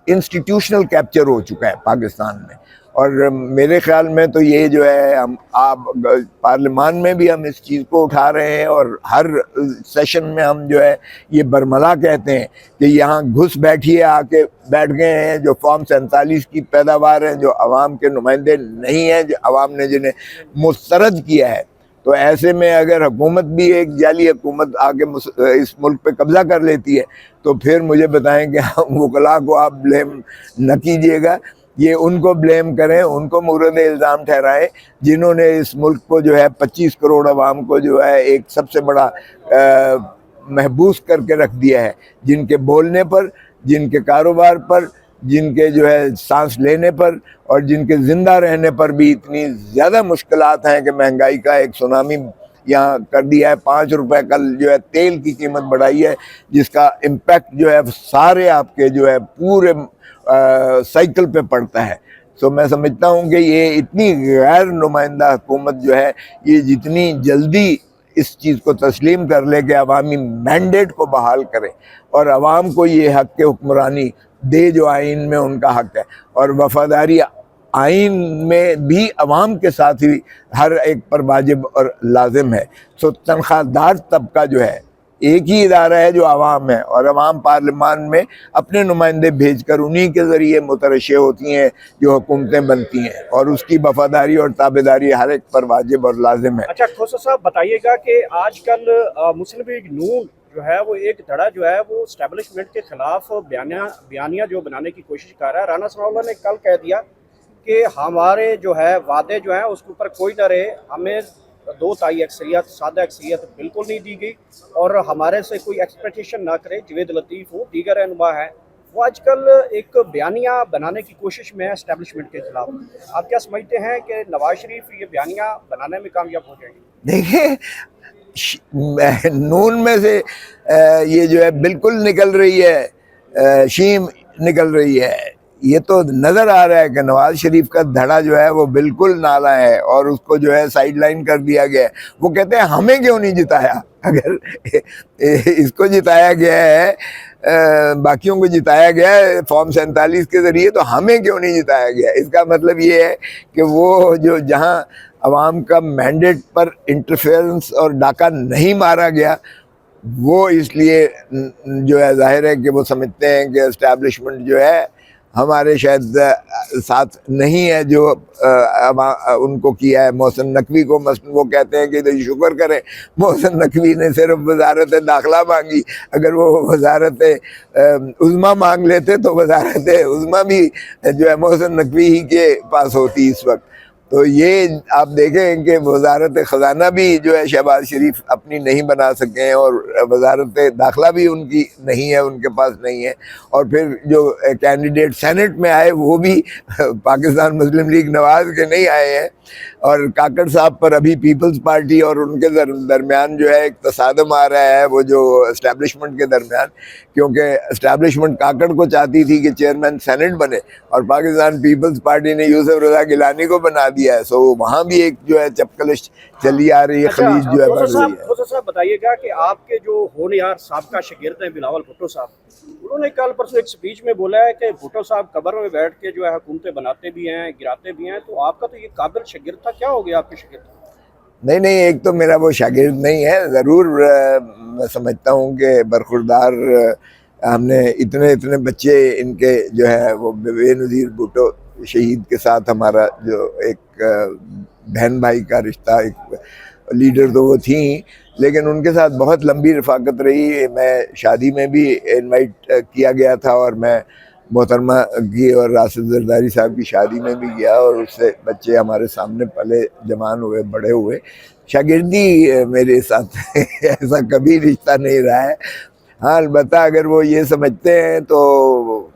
Institutional capture ہو چکا ہے پاکستان میں. اور میرے خیال میں تو یہ جو ہے آپ پارلیمان میں بھی ہم اس چیز کو اٹھا رہے ہیں، اور ہر سیشن میں ہم جو ہے یہ برملا کہتے ہیں کہ یہاں گھس بیٹھیے، آ کے بیٹھ گئے ہیں جو فارم 47 کی پیداوار ہیں، جو عوام کے نمائندے نہیں ہیں، جو عوام نے جنہیں مسترد کیا ہے. تو ایسے میں اگر حکومت بھی ایک جعلی حکومت آگے اس ملک پہ قبضہ کر لیتی ہے تو پھر مجھے بتائیں کہ وکلاء کو آپ بلیم نہ کیجیے گا، یہ ان کو بلیم کریں، ان کو مورد الزام ٹھہرائیں جنہوں نے اس ملک کو جو ہے 25 کروڑ عوام کو جو ہے ایک سب سے بڑا محبوس کر کے رکھ دیا ہے، جن کے بولنے پر، جن کے کاروبار پر، جن کے جو ہے سانس لینے پر اور جن کے زندہ رہنے پر بھی اتنی زیادہ مشکلات ہیں کہ مہنگائی کا ایک سونامی یہاں کر دیا ہے. 5 روپے کل جو ہے تیل کی قیمت بڑھائی ہے، جس کا امپیکٹ جو ہے سارے آپ کے جو ہے پورے سائیکل پہ پڑتا ہے. تو میں سمجھتا ہوں کہ یہ اتنی غیر نمائندہ حکومت جو ہے، یہ جتنی جلدی اس چیز کو تسلیم کر لے کہ عوامی مینڈیٹ کو بحال کرے اور عوام کو یہ حق کے حکمرانی دے جو آئین میں ان کا حق ہے، اور وفاداری آئین میں بھی عوام کے ساتھ ہی ہر ایک پر واجب اور لازم ہے. سو تنخواہ دار طبقہ جو ہے ایک ہی ادارہ ہے جو عوام ہے، اور عوام پارلیمان میں اپنے نمائندے بھیج کر انہی کے ذریعے مترشح ہوتی ہیں جو حکومتیں بنتی ہیں، اور اس کی وفاداری اور تابعداری ہر ایک پر واجب اور لازم ہے. اچھا کھوسا صاحب بتائیے گا کہ آج کل مسلم لیگ نون جو ہے وہ ایک دھڑا جو ہے وہ اسٹیبلشمنٹ کے خلاف بیانیہ جو بنانے کی کوشش کر رہا ہے. رانا ثناء اللہ نے کل کہہ دیا کہ ہمارے جو ہے وعدے جو ہیں اس کے اوپر کوئی نہ رہے، ہمیں 2 اکثریت سادہ اکثریت بالکل نہیں دی گئی، اور ہمارے سے کوئی ایکسپیکٹیشن نہ کرے. جوید لطیف ہو، دیگر رہنما ہیں، وہ آج کل ایک بیانیہ بنانے کی کوشش میں ہے اسٹیبلشمنٹ کے خلاف. آپ کیا سمجھتے ہیں کہ نواز شریف یہ بیانیہ بنانے میں کامیاب ہو جائیں گے؟ دیکھیں نون میں سے یہ جو ہے بالکل نکل رہی ہے، شیم نکل رہی ہے. یہ تو نظر آ رہا ہے کہ نواز شریف کا دھڑا جو ہے وہ بالکل نالا ہے، اور اس کو جو ہے سائیڈ لائن کر دیا گیا ہے. وہ کہتے ہیں ہمیں کیوں نہیں جتایا؟ اگر اس کو جتایا گیا ہے، باقیوں کو جتایا گیا ہے فارم 47 کے ذریعے، تو ہمیں کیوں نہیں جتایا گیا؟ اس کا مطلب یہ ہے کہ وہ جو جہاں عوام کا مینڈیٹ پر انٹرفیئرنس اور ڈاکہ نہیں مارا گیا، وہ اس لیے جو ہے ظاہر ہے کہ وہ سمجھتے ہیں کہ اسٹیبلشمنٹ جو ہے ہمارے شاید ساتھ نہیں ہے جو ان کو کیا ہے. محسن نقوی کو مثلا وہ کہتے ہیں کہ تو شکر کریں محسن نقوی نے صرف وزارت داخلہ مانگی، اگر وہ وزارت عظمیٰ مانگ لیتے تو وزارت عظمیٰ بھی جو ہے محسن نقوی ہی کے پاس ہوتی اس وقت. تو یہ آپ دیکھیں کہ وزارت خزانہ بھی جو ہے شہباز شریف اپنی نہیں بنا سکے ہیں، اور وزارت داخلہ بھی ان کی نہیں ہے، ان کے پاس نہیں ہے. اور پھر جو کینڈیڈیٹ سینٹ میں آئے وہ بھی پاکستان مسلم لیگ نواز کے نہیں آئے ہیں. اور کاکڑ صاحب پر ابھی پیپلز پارٹی اور ان کے درمیان جو ہے ایک تصادم آ رہا ہے، وہ جو اسٹیبلشمنٹ کے درمیان، کیونکہ اسٹیبلشمنٹ کاکڑ کو چاہتی تھی کہ چیئرمین سینٹ بنے، اور پاکستان پیپلز پارٹی نے یوسف رضا گیلانی کو بنا دیا ہے. سو وہاں بھی ایک جو ہے چپکلش چلی آ رہی ہے، خلیج جو ہے بڑھ رہی ہے. کھوسا صاحب بتائیے گا کہ آپ کے جو ہونہار سابقہ شاگرد ہیں بلاول بھٹو صاحب، انہوں نے کل پرسوں ایک سپیچ میں بولا ہے کہ بھٹو صاحب قبر میں بیٹھ کے جو ہے حکومتیں بناتے بھی ہیں، گراتے بھی ہیں. تو آپ کا تو یہ قابل شاگرد تھا، کیا ہو گیا آپ کے شاگرد؟ نہیں، ایک تو میرا وہ شاگرد نہیں ہے، ضرور میں سمجھتا ہوں کہ برخوردار ہم نے اتنے بچے ان کے جو ہے وہ بے نظیر بھٹو شہید کے ساتھ ہمارا جو ایک بہن بھائی کا رشتہ، ایک لیڈر تو وہ تھیں، لیکن ان کے ساتھ بہت لمبی رفاقت رہی. میں شادی میں بھی انوائٹ کیا گیا تھا، اور میں محترمہ کی اور راشد زرداری صاحب کی شادی میں بھی گیا، اور اس سے بچے ہمارے سامنے پلے جوان ہوئے، بڑے ہوئے. شاگردی میرے ساتھ ایسا کبھی رشتہ نہیں رہا ہے. ہاں البتہ اگر وہ یہ سمجھتے ہیں تو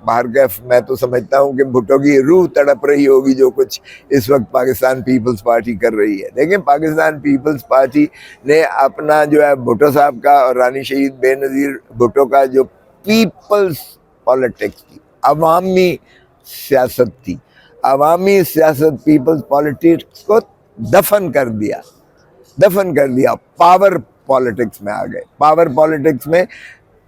بہرکیف میں تو سمجھتا ہوں کہ بھٹو کی روح تڑپ رہی ہوگی جو کچھ اس وقت پاکستان پیپلز پارٹی کر رہی ہے. لیکن پاکستان پیپلز پارٹی نے اپنا جو ہے بھٹو صاحب کا اور رانی شہید بے نظیر بھٹو کا جو پیپلز پالیٹکس تھی، عوامی سیاست تھی، عوامی سیاست پیپلز پالیٹکس کو دفن کر دیا. پاور پالیٹکس میں آ گئے. پاور پالیٹکس میں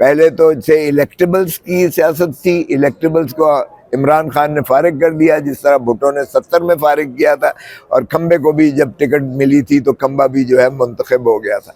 پہلے تو سے الیکٹیبلز کی سیاست تھی، الیکٹیبلز کو عمران خان نے فارغ کر دیا، جس طرح بھٹو نے 70 میں فارغ کیا تھا، اور کھمبے کو بھی جب ٹکٹ ملی تھی تو کھمبا بھی جو ہے منتخب ہو گیا تھا۔